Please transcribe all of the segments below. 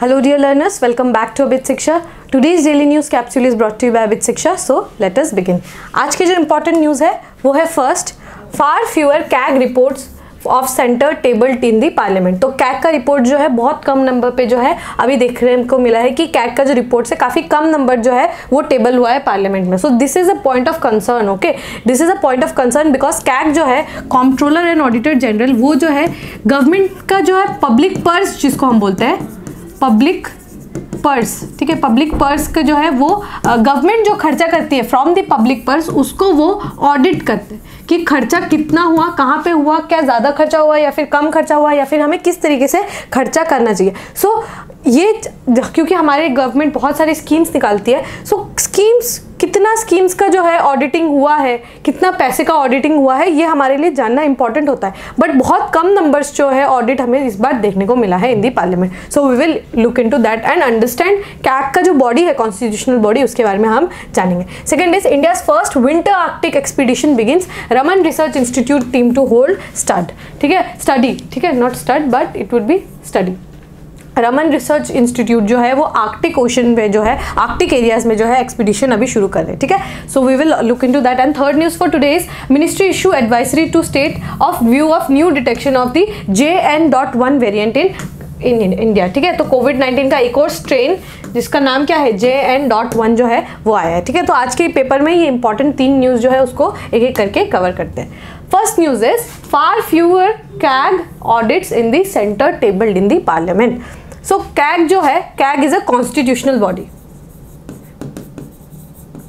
Hello dear learners, welcome back to Abit Shiksha. Today's daily news capsule is brought to you by Abit Shiksha. So let us begin. आज की जो important news है वो है first, far fewer CAG reports of centre tabled in the parliament. तो CAG का report जो है बहुत कम नंबर पे जो है अभी देखने को मिला है कि कैग का जो रिपोर्ट से काफ़ी कम नंबर जो है वो टेबल हुआ है पार्लियामेंट में। So this is a point of concern. Okay, this is a point of concern because CAG जो है कंट्रोलर एंड ऑडिटर जनरल वो जो है गवर्नमेंट का जो है पब्लिक पर्स जिसको हम बोलते हैं पब्लिक पर्स, ठीक है, पब्लिक पर्स का जो है वो गवर्नमेंट जो खर्चा करती है फ्रॉम द पब्लिक पर्स उसको वो ऑडिट करते हैं कि खर्चा कितना हुआ, कहाँ पे हुआ, क्या ज़्यादा खर्चा हुआ या फिर कम खर्चा हुआ या फिर हमें किस तरीके से खर्चा करना चाहिए। सो ये क्योंकि हमारे गवर्नमेंट बहुत सारी स्कीम्स निकालती है, सो स्कीम्स कितना स्कीम्स का जो है ऑडिटिंग हुआ है, कितना पैसे का ऑडिटिंग हुआ है, ये हमारे लिए जानना इंपॉर्टेंट होता है। बट बहुत कम नंबर्स जो है ऑडिट हमें इस बार देखने को मिला है in the parliament. So we will look into that and understand CAG का जो बॉडी है कॉन्स्टिट्यूशनल बॉडी उसके बारे में हम जानेंगे। Second is India's first winter arctic expedition begins, Raman research institute team to hold stud, ठीक है, स्टडी, ठीक है, not stud but it would be study. Raman research institute जो है वो आर्कटिक ओशन में जो है आर्कटिक एरियाज में जो है एक्सपीडिशन अभी शुरू कर रहे हैं, ठीक है। So we will look into that and third news for today is ministry issue advisory to state of view of new detection of the JN.1 variant in India, ठीक है। तो कोविड-19 का एक और स्ट्रेन जिसका नाम क्या है JN.1 जो है वो आया है, ठीक है। तो आज के पेपर में ये इंपॉर्टेंट 3 न्यूज़ जो है उसको एक एक करके कवर करते हैं। First news is far fewer CAG audits in the centre tabled in the parliament. So CAG जो है, CAG is a constitutional body,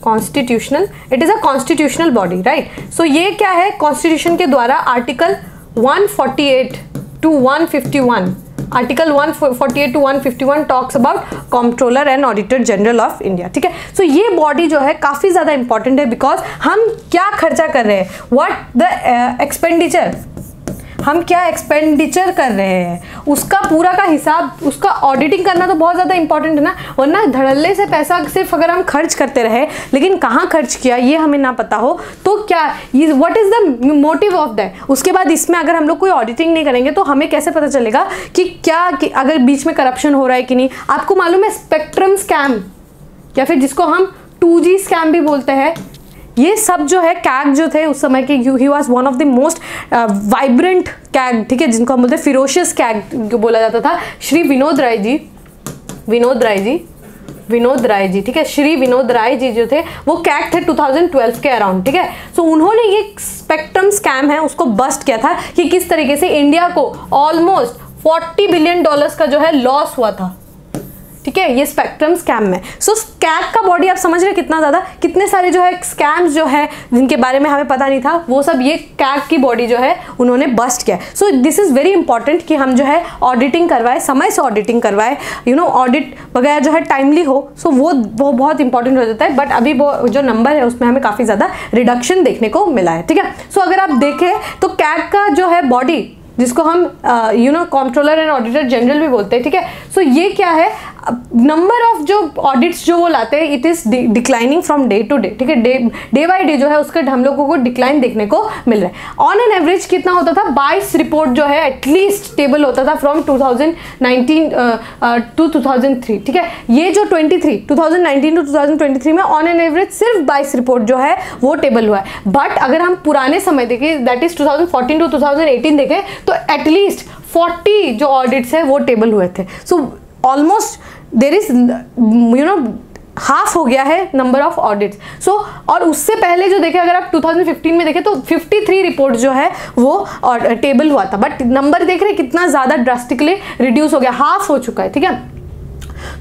constitutional, it is a constitutional body, right. So ये क्या है, कॉन्स्टिट्यूशन के द्वारा article 148 to 151, article 148 to 151 talks about controller and auditor general of India, ठीक है। So ये बॉडी जो है काफ़ी ज़्यादा इंपॉर्टेंट है बिकॉज हम क्या खर्चा कर रहे हैं, व्हाट द एक्सपेंडिचर, हम क्या एक्सपेंडिचर कर रहे हैं उसका पूरा का हिसाब, उसका ऑडिटिंग करना तो बहुत ज़्यादा इंपॉर्टेंट है ना। वरना धड़ल्ले से पैसा सिर्फ अगर हम खर्च करते रहे लेकिन कहाँ खर्च किया ये हमें ना पता हो तो क्या, ये what is the motive of that. उसके बाद इसमें अगर हम लोग कोई ऑडिटिंग नहीं करेंगे तो हमें कैसे पता चलेगा कि क्या कि अगर बीच में करप्शन हो रहा है कि नहीं। आपको मालूम है स्पेक्ट्रम स्कैम या फिर जिसको हम 2G स्कैम भी बोलते हैं, ये सब जो है कैग जो थे उस समय के, he was one of the most vibrant CAG, ठीक है, जिनको हम बोलते हैं फिरोशियस कैग बोला जाता था। श्री विनोद राय जी, ठीक है, श्री विनोद राय जी जो थे वो कैग थे 2012 के अराउंड, ठीक है। सो उन्होंने ये स्पेक्ट्रम स्कैम है उसको बस्ट किया था कि किस तरीके से इंडिया को ऑलमोस्ट $40 बिलियन का जो है लॉस हुआ था, ठीक है, ये स्पेक्ट्रम स्कैम में। सो कैग का बॉडी आप समझ रहे कितना ज़्यादा, कितने सारे जो है स्कैम्स जो है जिनके बारे में हमें पता नहीं था वो सब ये कैग की बॉडी जो है उन्होंने बस्ट किया। So this is very important कि हम जो है ऑडिटिंग करवाए, समय से ऑडिटिंग करवाए, यू नो, ऑडिट वगैरह जो है टाइमली हो। सो वो बहुत इंपॉर्टेंट हो जाता है। बट अभी वो जो नंबर है उसमें हमें काफ़ी ज़्यादा रिडक्शन देखने को मिला है, ठीक है। सो अगर आप देखें तो कैग का जो है बॉडी जिसको हम you know controller and auditor general भी बोलते हैं, ठीक है। सो ये क्या है, नंबर ऑफ जो ऑडिट्स जो वो लाते हैं it is declining from day to day, ठीक है, डे बाय डे जो है उसका हम लोगों को डिक्लाइन देखने को मिल रहा है। ऑन एन एवरेज कितना होता था, 22 रिपोर्ट जो है एटलीस्ट टेबल होता था फ्रॉम 2019 टू 2003, ठीक है। ये जो 2019 टू 2023 में ऑन एन एवरेज सिर्फ 22 रिपोर्ट जो है वो टेबल हुआ है। बट अगर हम पुराने समय देखें दैट इज 2014 टू 2018 देखें तो एटलीस्ट 40 जो ऑडिट्स है वो टेबल हुए थे। So almost there is you know half हो गया है नंबर ऑफ ऑडिट्स। सो और उससे पहले जो देखें अगर आप 2015 में देखें तो 53 रिपोर्ट जो है वो टेबल हुआ था। बट नंबर देख रहे हैं कितना ज़्यादा ड्रास्टिकली रिड्यूस हो गया, हाफ हो चुका है, ठीक है।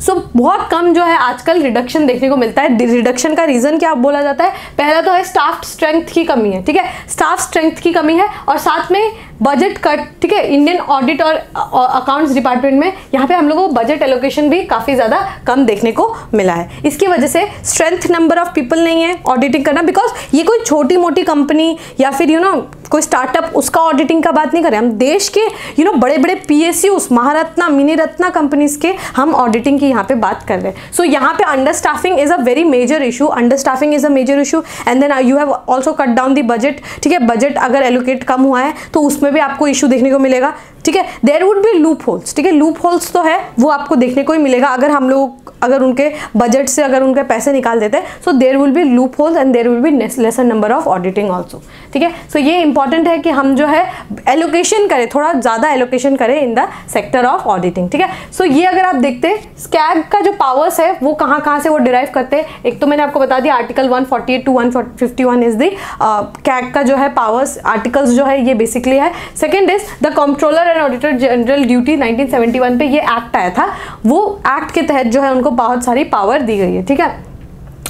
सो बहुत कम जो है आजकल रिडक्शन देखने को मिलता है। रिडक्शन का रीज़न क्या बोला जाता है, पहला तो है स्टाफ स्ट्रेंथ की कमी है, ठीक है, स्टाफ स्ट्रेंथ की कमी है और साथ में बजट कट, ठीक है। इंडियन ऑडिट और अकाउंट्स डिपार्टमेंट में यहाँ पे हम लोगों को बजट एलोकेशन भी काफ़ी ज़्यादा कम देखने को मिला है। इसकी वजह से स्ट्रेंथ नंबर ऑफ पीपल नहीं है ऑडिटिंग करना, बिकॉज ये कोई छोटी मोटी कंपनी या फिर यू नो कोई स्टार्टअप उसका ऑडिटिंग का बात नहीं कर रहे हम, देश के यू नो बड़े बड़े PSUs, Maharatna, mini Ratna companies के हम ऑडिटिंग की यहाँ पे बात कर रहे हैं। सो यहाँ पे understaffing is a very major issue, understaffing is a major issue and then you have also cut down the budget, ठीक है। बजट अगर एलोकेट कम हुआ है तो उसमें भी आपको इशू देखने को मिलेगा। ठीक है। There would be loopholes, ठीक है, लूप होल्स तो है वो आपको देखने को ही मिलेगा अगर हम लोग अगर उनके बजट से अगर उनके पैसे निकाल देते हैं, so there will be loopholes and there will be lesson number of auditing also, ठीक है। सो ये इंपॉर्टेंट है कि हम जो है एलोकेशन करें, थोड़ा ज़्यादा एलोकेशन करें in the sector of auditing, ठीक है। सो ये अगर आप देखते हैं स्कैग का जो पावर्स है वो कहाँ कहाँ से वो डिराइव करते हैं, एक तो मैंने आपको बता दिया article 148 to 151 is the CAG का जो है पावर्स आर्टिकल्स जो है ये बेसिकली है। Second is the controller and auditor general duty 1971 पे ये एक्ट आया था, वो एक्ट के तहत जो है उनको बहुत सारी पावर दी गई है, ठीक है।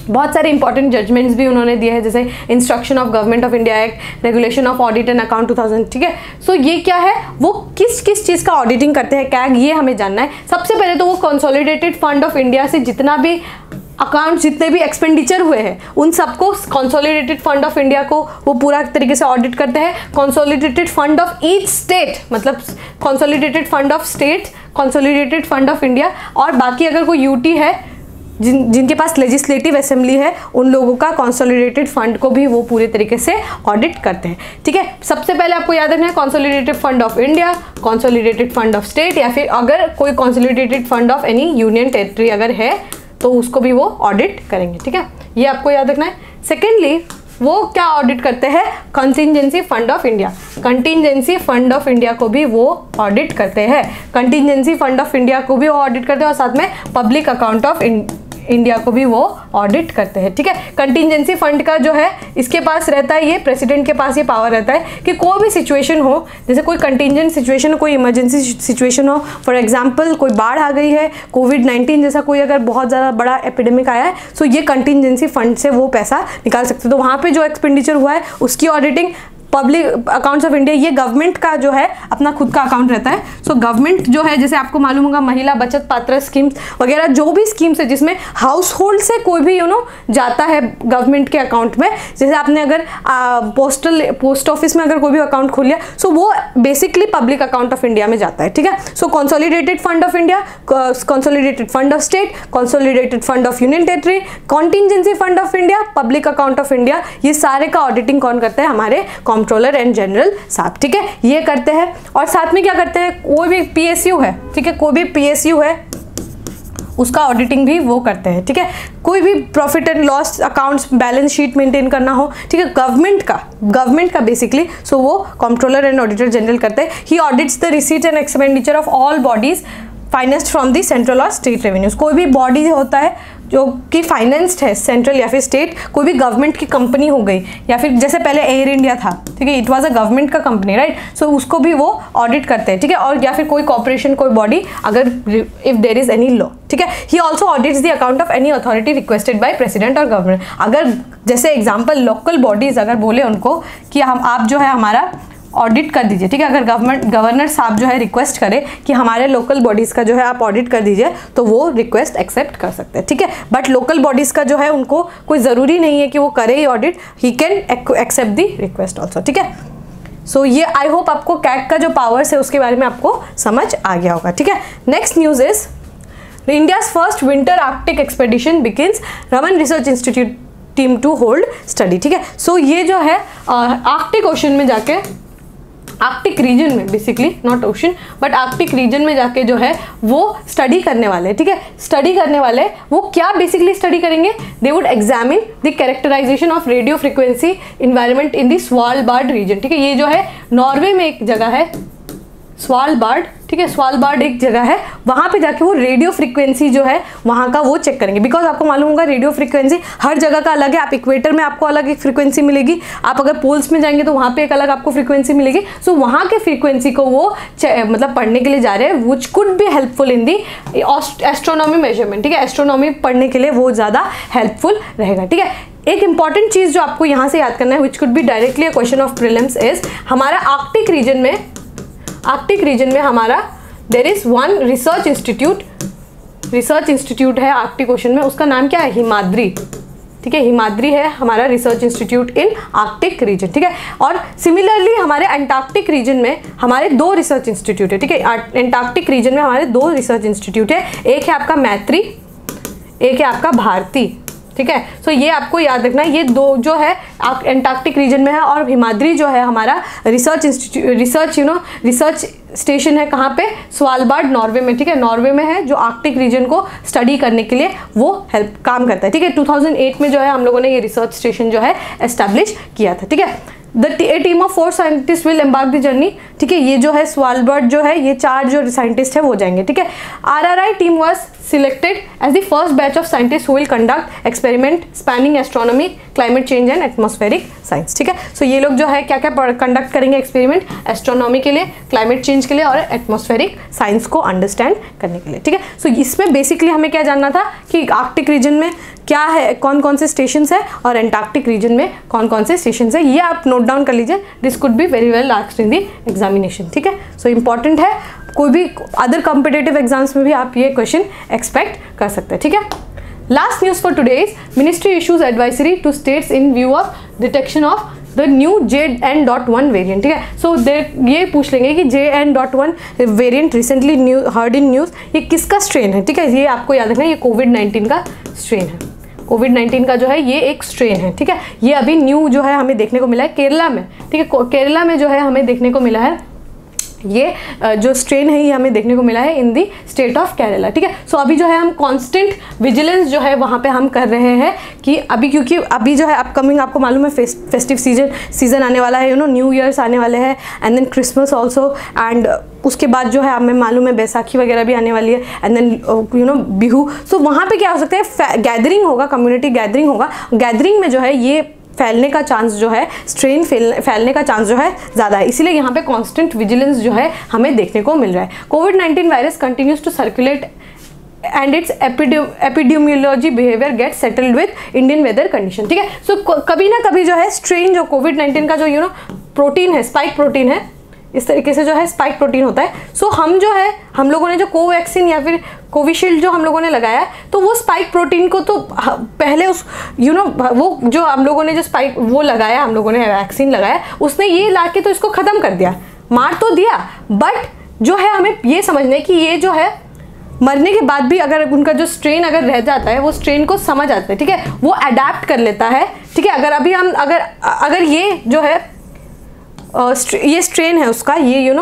बहुत सारे इंपॉर्टेंट जजमेंट्स भी उन्होंने दिए हैं, जैसे instruction of government of India act, regulation of audit and account 2000, ठीक है। सो ये क्या है, वो किस किस चीज़ का ऑडिटिंग करते हैं कैग, ये हमें जानना है। सबसे पहले तो वो कंसोलिडेटेड फंड ऑफ इंडिया से जितना भी अकाउंट जितने भी एक्सपेंडिचर हुए हैं उन सबको कंसोलिडेटेड फंड ऑफ इंडिया को वो पूरा तरीके से ऑडिट करते हैं। Consolidated fund of each state, मतलब consolidated fund of state, consolidated fund of India, और बाकी अगर कोई यूटी है जिनके पास लेजिस्लेटिव असेंबली है उन लोगों का कंसोलिडेटेड फंड को भी वो पूरे तरीके से ऑडिट करते हैं, ठीक है। सबसे पहले आपको याद रखना है consolidated fund of India, consolidated fund of state, या फिर अगर कोई consolidated fund of any union territory अगर है तो उसको भी वो ऑडिट करेंगे, ठीक है। ये आपको याद रखना है। सेकेंडली वो क्या ऑडिट करते हैं, contingency fund of India, contingency fund of India को भी वो ऑडिट करते हैं, कंटिजेंसी फंड ऑफ इंडिया को भी वो ऑडिट करते हैं, और साथ में पब्लिक अकाउंट ऑफ इंडिया को भी वो ऑडिट करते हैं, ठीक है। कंटिजेंसी फंड का जो है इसके पास रहता है, ये प्रेसिडेंट के पास ये पावर रहता है कि कोई भी सिचुएशन हो, जैसे कोई कंटिजेंट सिचुएशन हो, कोई इमरजेंसी सिचुएशन हो, फॉर एग्जांपल कोई बाढ़ आ गई है, कोविड-19 जैसा कोई अगर बहुत ज़्यादा बड़ा एपिडेमिक आया है, सो ये कंटिजेंसी फंड से वो पैसा निकाल सकते हैं। तो वहाँ पर जो एक्सपेंडिचर हुआ है उसकी auditing, public accounts of India ये गवर्नमेंट का जो है अपना खुद का अकाउंट रहता है। सो गवर्नमेंट जो है, जैसे आपको मालूम होगा महिला बचत पात्र स्कीम्स वगैरह जो भी स्कीम्स है जिसमें हाउस होल्ड से कोई भी जाता है गवर्नमेंट के अकाउंट में, जैसे आपने अगर पोस्ट ऑफिस में अगर कोई भी अकाउंट खोल लिया, सो वो basically public account of India में जाता है, ठीक है। So consolidated fund of India, consolidated fund of state, consolidated fund of union territory, contingency fund of India, public account of India, ये सारे का ऑडिटिंग कौन करते हैं, हमारे कंट्रोलर एंड जनरल साहब, ठीक है, ये करते हैं। और साथ में क्या करते हैं, कोई भी पीएसयू है, ठीक है, कोई भी पीएसयू है उसका ऑडिटिंग भी वो करते हैं, ठीक है। कोई भी profit and loss accounts balance sheet maintain करना हो, ठीक है, गवर्नमेंट का बेसिकली, सो वो कंट्रोलर एंड ऑडिटर जनरल करते हैं। He audits the receipt and expenditure of all bodies financed from the central और स्टेट रेवेन्यूज। कोई भी बॉडी होता है जो कि फाइनेंस्ड है सेंट्रल या फिर स्टेट, कोई भी गवर्नमेंट की कंपनी हो गई, या फिर जैसे पहले एयर इंडिया था, ठीक है, इट वाज अ गवर्नमेंट का कंपनी, राइट। सो उसको भी वो ऑडिट करते हैं, ठीक है। और या फिर कोई कॉर्पोरेशन, कोई बॉडी, अगर if there is any law, ठीक है। ही also audits the account of any authority requested by president और गवर्नर। अगर जैसे एग्जाम्पल लोकल बॉडीज अगर बोले उनको कि आप जो है हमारा ऑडिट कर दीजिए, ठीक है, अगर गवर्नर साहब जो है रिक्वेस्ट करे कि हमारे लोकल बॉडीज़ का जो है आप ऑडिट कर दीजिए, तो वो रिक्वेस्ट एक्सेप्ट कर सकते हैं, ठीक है। बट लोकल बॉडीज़ का जो है उनको कोई ज़रूरी नहीं है कि वो करे ही audit, he can accept the request also, ठीक है। सो ये आई होप आपको कैग का जो पावर्स है उसके बारे में आपको समझ आ गया होगा, ठीक है। Next news is India's first winter Arctic expedition begins, Raman research institute team to hold study, ठीक है। सो ये जो है आर्कटिक ओशन में जाके, आर्कटिक रीजन में, basically not ocean but Arctic region में जाके जो है वो स्टडी करने वाले, ठीक है। स्टडी करने वाले वो क्या बेसिकली स्टडी करेंगे, they would examine the characterization of radio frequency environment in the Svalbard region, ठीक है। ये जो है नॉर्वे में एक जगह है स्वालबार्ड, ठीक है, स्वालबार्ड एक जगह है, वहाँ पे जाके वो रेडियो फ्रीक्वेंसी जो है वहाँ का वो चेक करेंगे। बिकॉज आपको मालूम होगा रेडियो फ्रीक्वेंसी हर जगह का अलग है। आप इक्वेटर में आपको अलग एक फ्रीक्वेंसी मिलेगी, आप अगर पोल्स में जाएंगे तो वहाँ पे एक अलग आपको फ्रीक्वेंसी मिलेगी। सो वहाँ के फ्रीक्वेंसी को वो मतलब पढ़ने के लिए जा रहे हैं, which could be helpful in the astronomy measurement, ठीक है। एस्ट्रोनॉमी पढ़ने के लिए वो ज़्यादा हेल्पफुल रहेगा, ठीक है। एक इंपॉर्टेंट चीज़ जो आपको यहाँ से याद करना है, which could be directly a question of prelims, is हमारा आर्कटिक रीजन में हमारा there is one research institute है आर्कटिक ओशन में, उसका नाम क्या है, हिमाद्री, ठीक है। हिमाद्री है हमारा रिसर्च इंस्टीट्यूट इन आर्कटिक रीजन, ठीक है। और सिमिलरली हमारे अंटार्कटिक रीजन में हमारे 2 रिसर्च इंस्टीट्यूट है, ठीक है। अंटार्कटिक रीजन में हमारे 2 रिसर्च इंस्टीट्यूट है, एक है आपका मैत्री, एक है आपका भारती, ठीक है। सो ये आपको याद रखना, ये दो जो है एंटार्क्टिक रीजन में है, और हिमाद्री जो है हमारा रिसर्च स्टेशन है कहाँ पे, स्वालबार्ड नॉर्वे में, ठीक है, नॉर्वे में है, जो आर्कटिक रीजन को स्टडी करने के लिए वो काम करता है, ठीक है। 2008 में जो है हम लोगों ने ये रिसर्च स्टेशन जो है एस्टैब्लिश किया था, ठीक है। A team of 4 scientist will embark the journey, ठीक है। ये जो है स्वालबर्ड जो है, ये 4 जो साइंटिस्ट है वो जाएंगे, ठीक है। RRI team was selected as the first batch of scientist who will conduct experiment spanning astronomy, climate change and atmospheric science, ठीक है। सो ये लोग जो है क्या क्या कंडक्ट करेंगे एक्सपेरिमेंट, एस्ट्रोनॉमी के लिए, क्लाइमेट चेंज के लिए और एटमॉस्फेरिक साइंस को अंडरस्टैंड करने के लिए, ठीक है। सो इसमें बेसिकली हमें क्या जानना था कि आर्कटिक रीजन में क्या है, कौन कौन से स्टेशन है, और एंटार्क्टिक रीजन में कौन कौन से स्टेशन है, ये आप नोट डाउन कर लीजिए। This could be very well asked in the examination, ठीक है। सो इंपॉर्टेंट है, कोई भी अदर कॉम्पिटेटिव एग्जाम्स में भी आप ये क्वेश्चन एक्सपेक्ट कर सकते हैं, ठीक है। Last news for today is ministry issues advisory to states in view of detection of the new JN.1 variant, ठीक है। सो ये पूछ लेंगे कि JN.1 variant recently heard in news, ये किसका स्ट्रेन है, ठीक है। ये आपको याद रखना, ये कोविड-19 का स्ट्रेन है, कोविड-19 का जो है ये एक स्ट्रेन है, ठीक है। ये अभी न्यू जो है हमें देखने को मिला है केरला में, ठीक है। केरला में जो है हमें देखने को मिला है ये जो स्ट्रेन है, ये हमें देखने को मिला है in the state of Kerala, ठीक है। सो अभी जो है हम कांस्टेंट विजिलेंस जो है वहाँ पे हम कर रहे हैं कि अभी, क्योंकि अभी जो है अपकमिंग आपको मालूम है फेस्टिव सीजन आने वाला है, न्यू ईयर्स आने वाले हैं, एंड देन क्रिसमस ऑल्सो, एंड उसके बाद जो है हमें मालूम है बैसाखी वगैरह भी आने वाली है, एंड देन बिहू। सो वहाँ पे क्या हो सकता है, गैदरिंग होगा, कम्युनिटी गैदरिंग होगा, गैदरिंग में जो है ये फैलने का चांस जो है, स्ट्रेन फैलने का चांस जो है ज़्यादा है, इसीलिए यहाँ पे कांस्टेंट विजिलेंस जो है हमें देखने को मिल रहा है। कोविड-19 virus continues to circulate and its epidemiology behaviour get settled with Indian weather condition, ठीक है। सो कभी ना कभी जो है स्ट्रेन जो कोविड-19 का जो प्रोटीन है, स्पाइक प्रोटीन है, इस तरीके से जो है स्पाइक प्रोटीन होता है। सो हम लोगों ने जो कोवैक्सीन या फिर कोविशील्ड जो हम लोगों ने लगाया, तो वो स्पाइक प्रोटीन को तो पहले उस वो जो हम लोगों ने जो स्पाइक वो लगाया, हम लोगों ने वैक्सीन लगाया, उसने ये ला के तो इसको ख़त्म कर दिया, मार तो दिया, बट जो है हमें ये समझना है कि ये जो है मरने के बाद भी अगर उनका जो स्ट्रेन अगर रह जाता है, वो स्ट्रेन को समझ आता है, ठीक है, वो अडेप्ट कर लेता है, ठीक है। अगर अभी हम अगर ये जो है ये स्ट्रेन है उसका, ये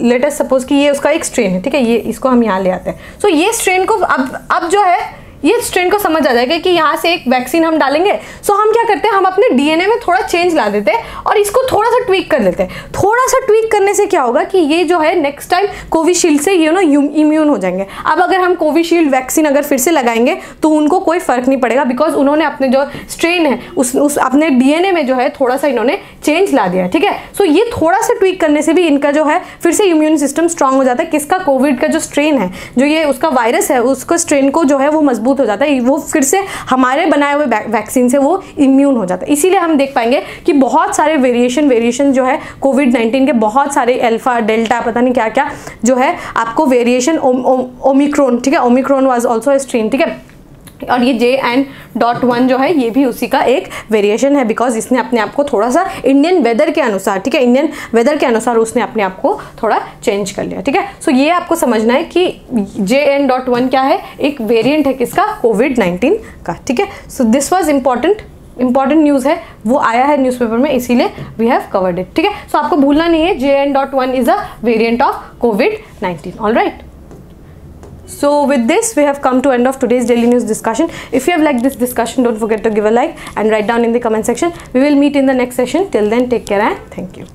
लेट अस सपोज कि ये उसका एक स्ट्रेन है, ठीक है, ये इसको हम यहाँ ले आते हैं। सो ये स्ट्रेन को अब जो है ये स्ट्रेन को समझ आ जाएगा कि यहाँ से एक वैक्सीन हम डालेंगे। सो हम क्या करते हैं, हम अपने डीएनए में थोड़ा चेंज ला देते हैं और इसको थोड़ा सा ट्वीक कर देते हैं। थोड़ा सा ट्वीक करने से क्या होगा कि ये जो है नेक्स्ट टाइम कोविशील्ड से इम्यून हो जाएंगे। अब अगर हम कोविशील्ड वैक्सीन अगर फिर से लगाएंगे तो उनको कोई फर्क नहीं पड़ेगा, बिकॉज उन्होंने अपने जो स्ट्रेन है उस अपने डीएनए में जो है थोड़ा सा इन्होंने चेंज ला दिया, ठीक है। सो ये थोड़ा सा ट्वीक करने से भी इनका जो है फिर से इम्यून सिस्टम स्ट्रांग हो जाता है। किसका, कोविड का जो स्ट्रेन है, जो ये उसका वायरस है, उसका स्ट्रेन को जो है वो मजबूत हो जाता है, वो फिर से हमारे बनाए हुए वैक्सीन से वो इम्यून हो जाता है। इसीलिए हम देख पाएंगे कि बहुत सारे वेरिएशन जो है कोविड-19 के, बहुत सारे अल्फा डेल्टा पता नहीं क्या क्या जो है आपको वेरिएशन, ओमिक्रॉन, ठीक है, Omicron was also a strain, ठीक है। और ये JN.1 जो है ये भी उसी का एक वेरिएशन है, बिकॉज इसने अपने आप को थोड़ा सा इंडियन वेदर के अनुसार, ठीक है, इंडियन वेदर के अनुसार उसने अपने आप को थोड़ा चेंज कर लिया, ठीक है। सो ये आपको समझना है कि JN.1 क्या है, एक वेरिएंट है किसका, कोविड-19 का, ठीक है। So this was important news है, वो आया है न्यूज़पेपर में, इसीलिए वी हैव कवर्ड इट, ठीक है। सो आपको भूलना नहीं है JN.1 is a variant of covid, all right. So with this we have come to end of today's daily news discussion. If you have liked this discussion, don't forget to give a like and write down in the comment section. We will meet in the next session. Till then, take care and thank you.